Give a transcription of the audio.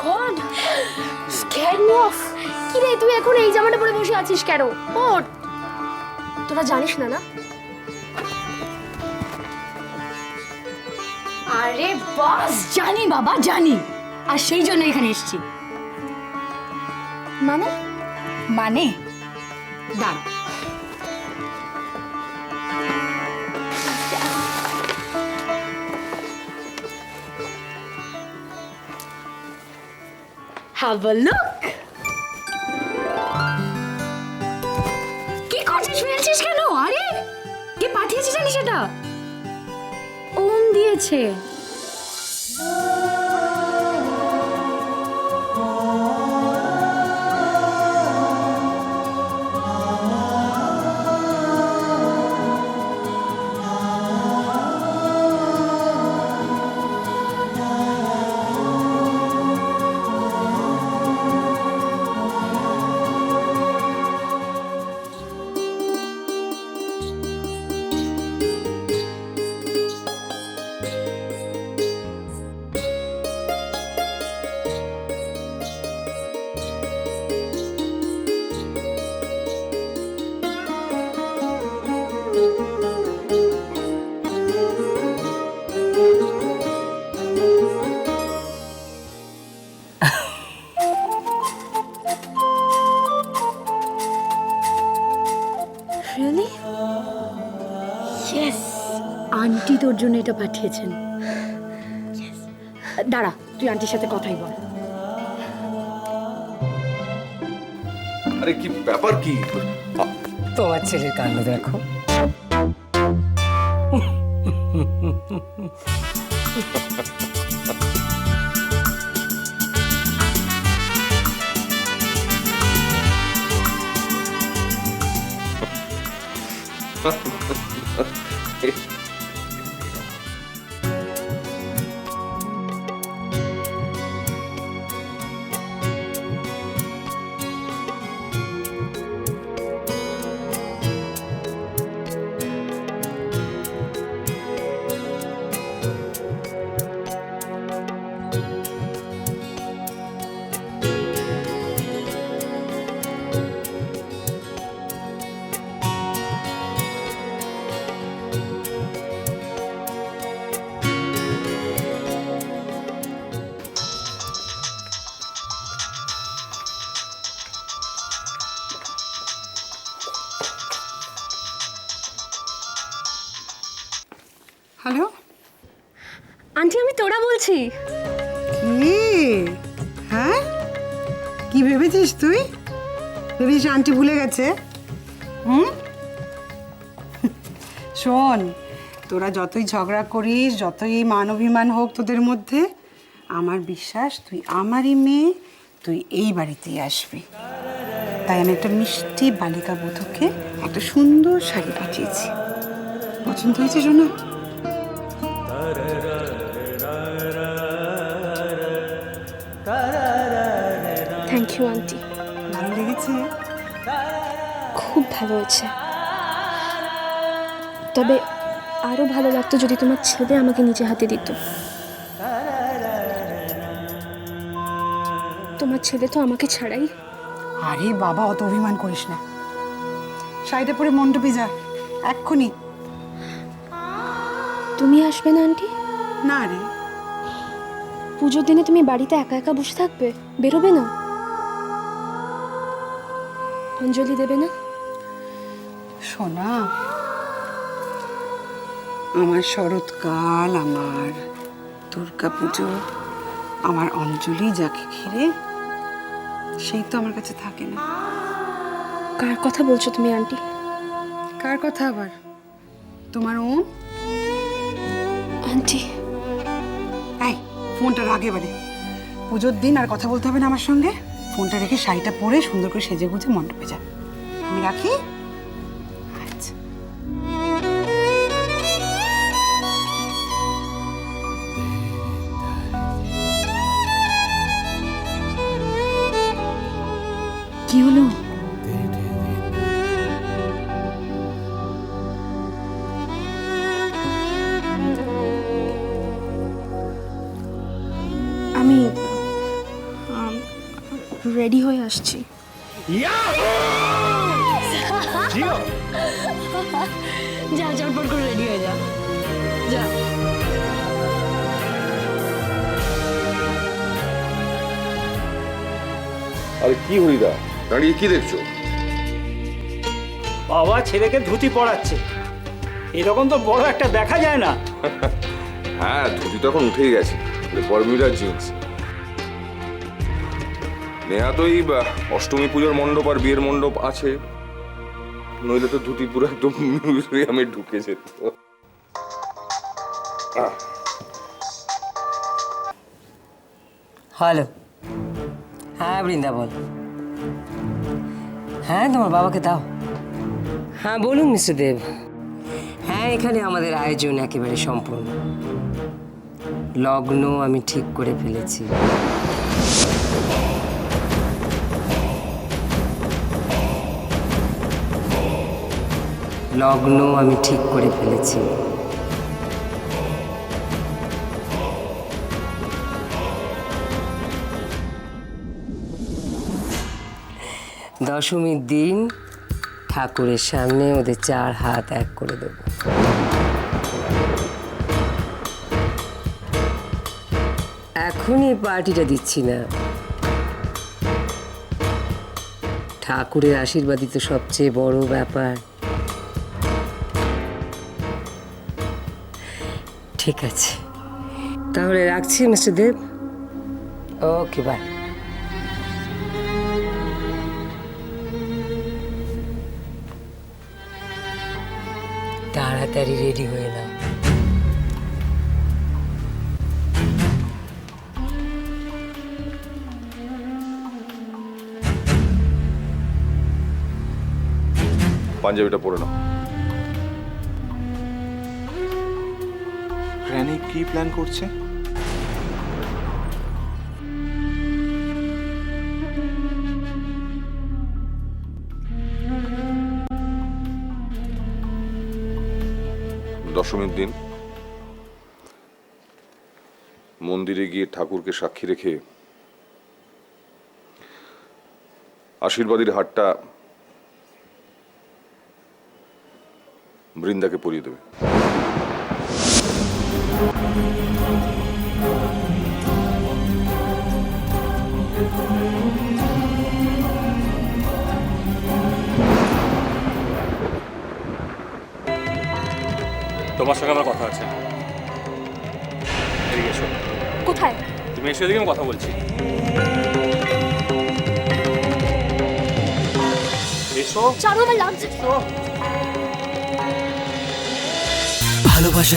God, স্ক্যার me of. কি রে তুই এখন এই জামাটা পরে বসে আছিস কেন? ওঠ। তোরা জানিস না না? আরে বাস, জানি বাবা জানি, আর সেই জন্য এখানে এসেছি। মানে? মানে দাঁড়া, have a look. কি করছিস, ফেলছিস কেন? আরে কে পাঠিয়েছে জানিস? এটা ওম দিয়েছে। রিয়েলি? ইয়েস, আন্টি তোর জন্য এটা পাঠিয়েছেন। দাঁড়া, তুই আন্টির সাথে কথাই বল। আরে কি ব্যাপার কি? তোমার ছেলের কাণ্ড দেখো। হ্যালো, আন্টি আমি তোরা বলছি। কি? হ্যাঁ, কি ভেবেছিস তুই? ভেবেছিস আন্টি ভুলে গেছে? শোন, তোরা যতই ঝগড়া করিস, যতই মান অভিমান হোক তোদের মধ্যে, আমার বিশ্বাস তুই আমারই মেয়ে, তুই এই বাড়িতেই আসবি। তাই আমি একটা মিষ্টি বালিকা বধূকে একটা সুন্দর শাড়ি পাঠিয়েছি। পছন্দ হয়েছে শোনা? থ্যাংক ইউ আন্টি, ভালো লেগেছে? খুব ভালো হয়েছে। তবে আরো ভালো লাগতো যদি তোমার ছেলে আমাকে নিজে হাতে দিত। তোমার ছেলে তো আমাকে ছাড়াই। আরে বাবা, অত অভিমান করিস না। শাড়িটা পরে মণ্ডপে যা এক্ষুনি। তুমি আসবে না আন্টি? না রে, পুজোর দিনে তুমি বাড়িতে একা একা বসে থাকবে, বেরোবে না? অঞ্জলি দেবে না? সোনা, আমার শরৎকাল, আমার দুর্গা পুজো, আমার অঞ্জলি যাকে ঘিরে, সেই তো আমার কাছে থাকে না। কার কথা বলছো তুমি আন্টি? কার কথা আবার? তোমার ওম। আন্টি এই ফোনটা রাখ এবারে। পুজোর দিন আর কথা বলতে হবে না আমার সঙ্গে। ফোনটা রেখে শাড়িটা পরে সুন্দর করে সেজে গুজে মণ্ডপে যা। আমি রাখি। আচ্ছা। কি হলো? আমি রেডি হয়ে আসছি। যা চটপট করে রেডি হয়ে যা যা। আরে কি হরিদা, দাঁড়িয়ে কি দেখছো? বাবা ছেলেকে ধুতি পরাচ্ছে, এরকম তো বড় একটা দেখা যায় না। হ্যাঁ, ধুতি তো এখন উঠেই গেছে, বর্মিউডার জিন্স। নেহা তো এই অষ্টমী পুজোর মণ্ডপ আর বিয়ের মণ্ডপ আছে, নইলে তো ধুতি পুরো একদম মিউজিয়ামে ঢুকে যেত। হ্যালো, হ্যাঁ বৃন্দা বল। হ্যাঁ তোমার বাবাকে দাও। হ্যাঁ বলুন মিস্টার দেব। হ্যাঁ এখানে আমাদের আয়োজন একেবারে সম্পূর্ণ। লগ্ন আমি ঠিক করে ফেলেছি। লগ্ন আমি ঠিক করে ফেলেছি। দশমীর দিন ঠাকুরের সামনে ওদের 4 হাত এক করে দেব। এখনই পার্টিটা দিচ্ছি না, ঠাকুরের আশীর্বাদই তো সবচেয়ে বড় ব্যাপার। ঠিক আছে, তাহলে রাখছি মিস্টার দেব। Okay bye. তাড়াতাড়ি রেডি হয়ে নাও। পাঞ্জাবিটা পরে নাও। রানী কি প্ল্যান করছে? দশমীর দিন মন্দিরে গিয়ে ঠাকুরকে সাক্ষী রেখে আশীর্বাদীর হারটা বৃন্দাকে পরিয়ে দেবে। তোমার সঙ্গে আমার কথা আছে। এদিকে এসো। কোথায়? তুমি এসে এদিকে, আমি কথা বলছি। এসো। চারু, আমার লাগছে। ভালোবাসা